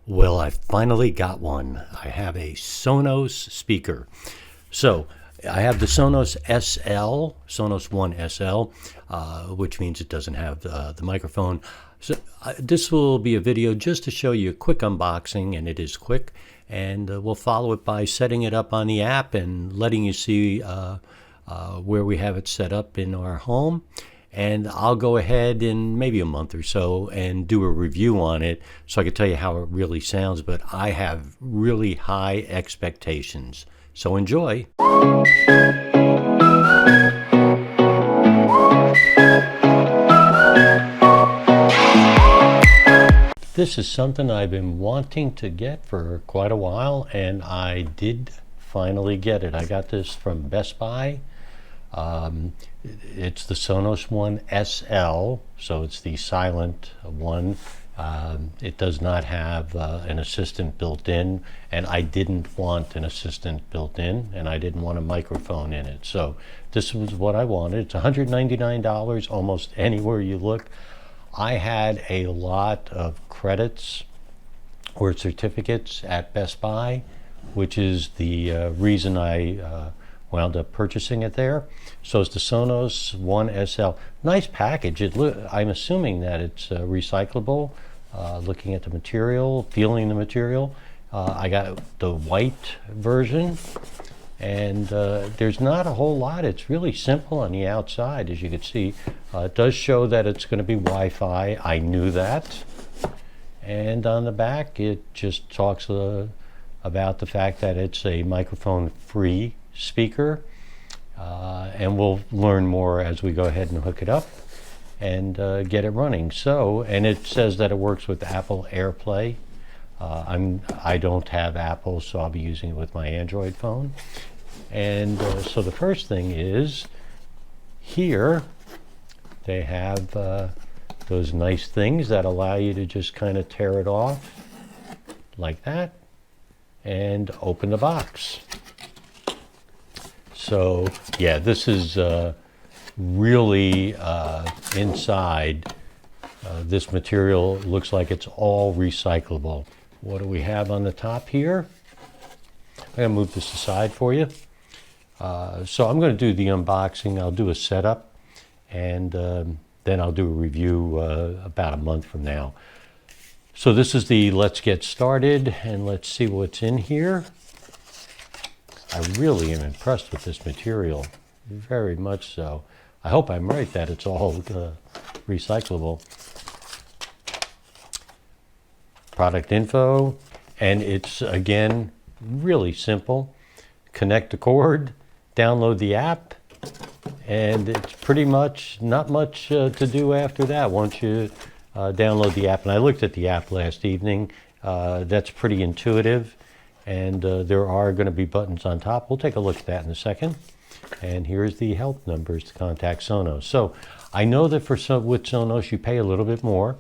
Well, I finally got one. I have a Sonos speaker. So I have the Sonos SL, Sonos One SL, which means it doesn't have the microphone. So this will be a video just to show you a quick unboxing, and it is quick. And we'll follow it by setting it up on the app and letting you see where we have it set up in our home. And I'll go ahead in maybe a month or so and do a review on it so I can tell you how it really sounds. But I have really high expectations. So enjoy. This is something I've been wanting to get for quite a while, and I did finally get it. I got this from Best Buy. It's the Sonos One SL, so it's the silent one. It does not have an assistant built in, and I didn't want an assistant built in, and I didn't want a microphone in it. So this was what I wanted. It's $199 almost anywhere you look. I had a lot of credits or certificates at Best Buy, which is the reason I wound up purchasing it there. So it's the Sonos One SL. Nice package. I'm assuming that it's recyclable. Looking at the material, feeling the material. I got the white version, and there's not a whole lot. It's really simple on the outside, as you can see. It does show that it's going to be Wi-Fi. I knew that. And on the back, it just talks about the fact that it's a microphone-free speaker, and we'll learn more as we go ahead and hook it up and get it running. So, and it says that it works with Apple AirPlay. I don't have Apple, so I'll be using it with my Android phone. And so the first thing is here they have those nice things that allow you to just kind of tear it off like that and open the box. So yeah, this is really inside. This material looks like it's all recyclable. What do we have on the top here? I'm going to move this aside for you. So I'm going to do the unboxing. I'll do a setup, and then I'll do a review about a month from now. So this is the let's get started, and let's see what's in here. I really am impressed with this material, very much so. I hope I'm right that it's all recyclable. Product info, and it's, again, really simple. Connect the cord, download the app, and it's pretty much not much to do after that once you download the app. And I looked at the app last evening. That's pretty intuitive, and there are going to be buttons on top. We'll take a look at that in a second. And here's the help numbers to contact Sonos. So I know that with Sonos you pay a little bit more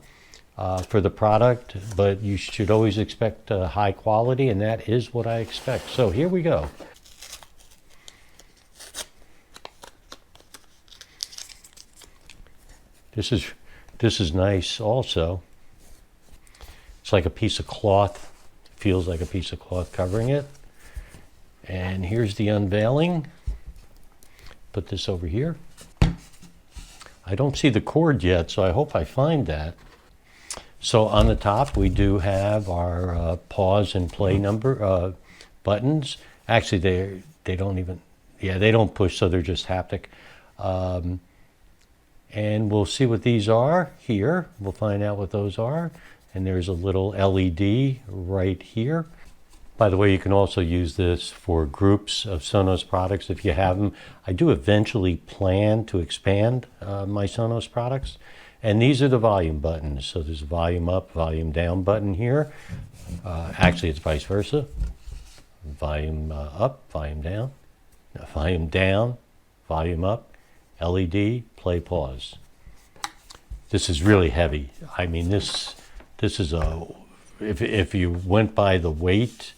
for the product, but you should always expect high quality, and that is what I expect. So here we go. This is nice also. It's like a piece of cloth. Feels like a piece of cloth covering it. And here's the unveiling. Put this over here. I don't see the cord yet, so I hope I find that. So on the top, we do have our pause and play number buttons. Actually, they don't even, yeah, they don't push, so they're just haptic. And we'll see what these are here. We'll find out what those are. And there's a little LED right here. By the way, you can also use this for groups of Sonos products if you have them. I do eventually plan to expand my Sonos products. And these are the volume buttons. So there's a volume up, volume down button here. Actually, it's vice versa. Volume up, volume down. Volume down, volume up. LED, play, pause. This is really heavy. I mean, this is a, if you went by the weight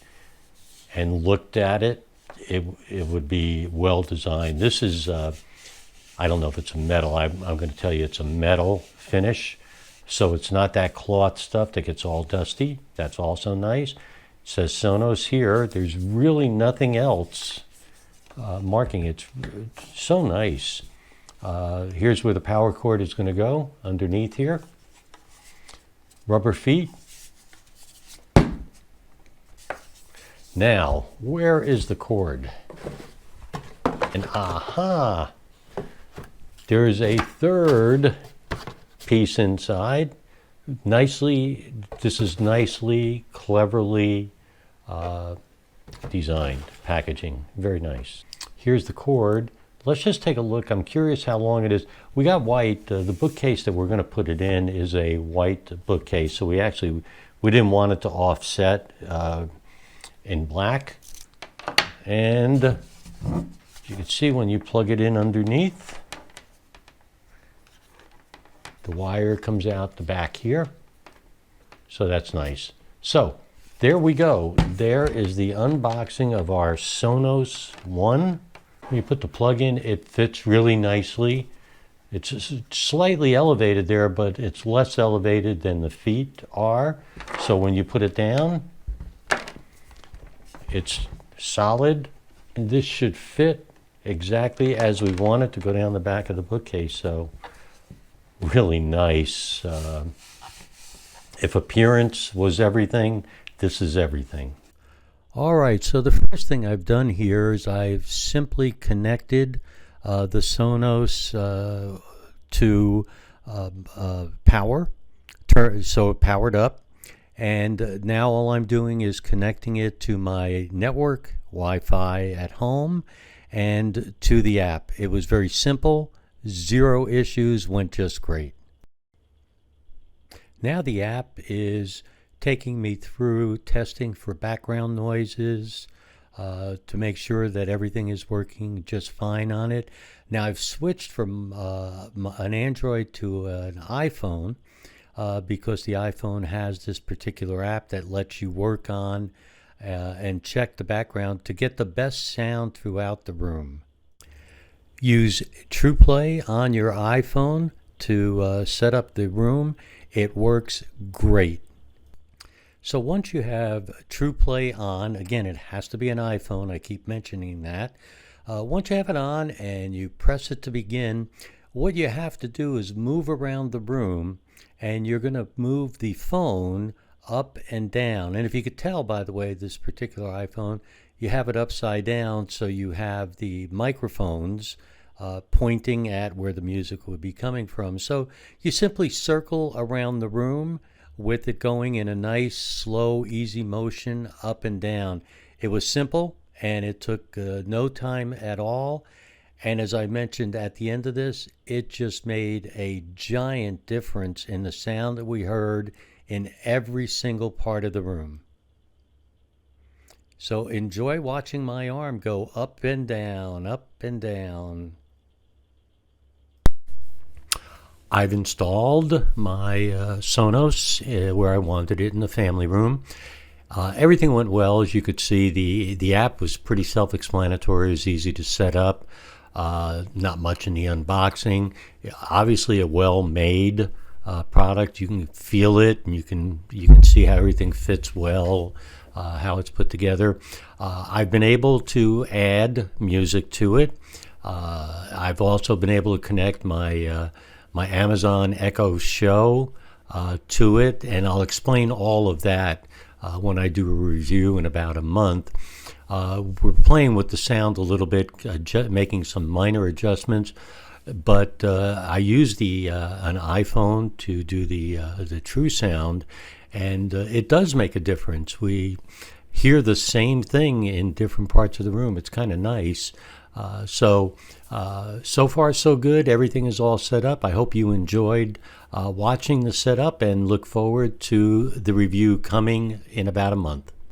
and looked at it, it would be well designed. This is, I don't know if it's a metal. I'm going to tell you it's a metal finish. so it's not that cloth stuff that gets all dusty. That's also nice. It says Sonos here. There's really nothing else marking it. It's so nice. Here's where the power cord is going to go, underneath here. Rubber feet. Now, where is the cord? And aha! There is a third piece inside. This is nicely, cleverly designed packaging. Very nice. Here's the cord. Let's just take a look. I'm curious how long it is. We got white. The bookcase that we're going to put it in is a white bookcase, so we didn't want it to offset in black. And you can see when you plug it in underneath, the wire comes out the back here. So that's nice. So there we go. There is the unboxing of our Sonos One. When you put the plug in, it fits really nicely. It's slightly elevated there, but it's less elevated than the feet are. So when you put it down, it's solid. And this should fit exactly as we want it to go down the back of the bookcase. So really nice. If appearance was everything, this is everything. All right, so the first thing I've done here is I've simply connected the Sonos to power, so it powered up. And now all I'm doing is connecting it to my network, Wi-Fi at home, and to the app. It was very simple, 0 issues, went just great. Now the app is taking me through testing for background noises to make sure that everything is working just fine on it. Now I've switched from an Android to an iPhone because the iPhone has this particular app that lets you work on and check the background to get the best sound throughout the room. Use TruePlay on your iPhone to set up the room. It works great. So once you have TruePlay on, again, it has to be an iPhone. I keep mentioning that. Once you have it on and you press it to begin, what you have to do is move around the room, and you're going to move the phone up and down. And if you could tell, by the way, this particular iPhone, you have it upside down, so you have the microphones pointing at where the music would be coming from. So you simply circle around the room with it going in a nice, slow, easy motion up and down. It was simple, and it took no time at all. And as I mentioned at the end of this, it just made a giant difference in the sound that we heard in every single part of the room. So enjoy watching my arm go up and down, up and down. I've installed my Sonos where I wanted it in the family room. Everything went well. As you could see, the app was pretty self-explanatory. It was easy to set up. Not much in the unboxing. Obviously a well-made product. You can feel it, and you can see how everything fits well, how it's put together. I've been able to add music to it. I've also been able to connect my Amazon Echo Show to it, and I'll explain all of that when I do a review in about a month. We're playing with the sound a little bit, making some minor adjustments, but I use an iPhone to do the true sound, and it does make a difference. We hear the same thing in different parts of the room. It's kind of nice. So far so good. Everything is all set up. I hope you enjoyed watching the setup, and look forward to the review coming in about a month.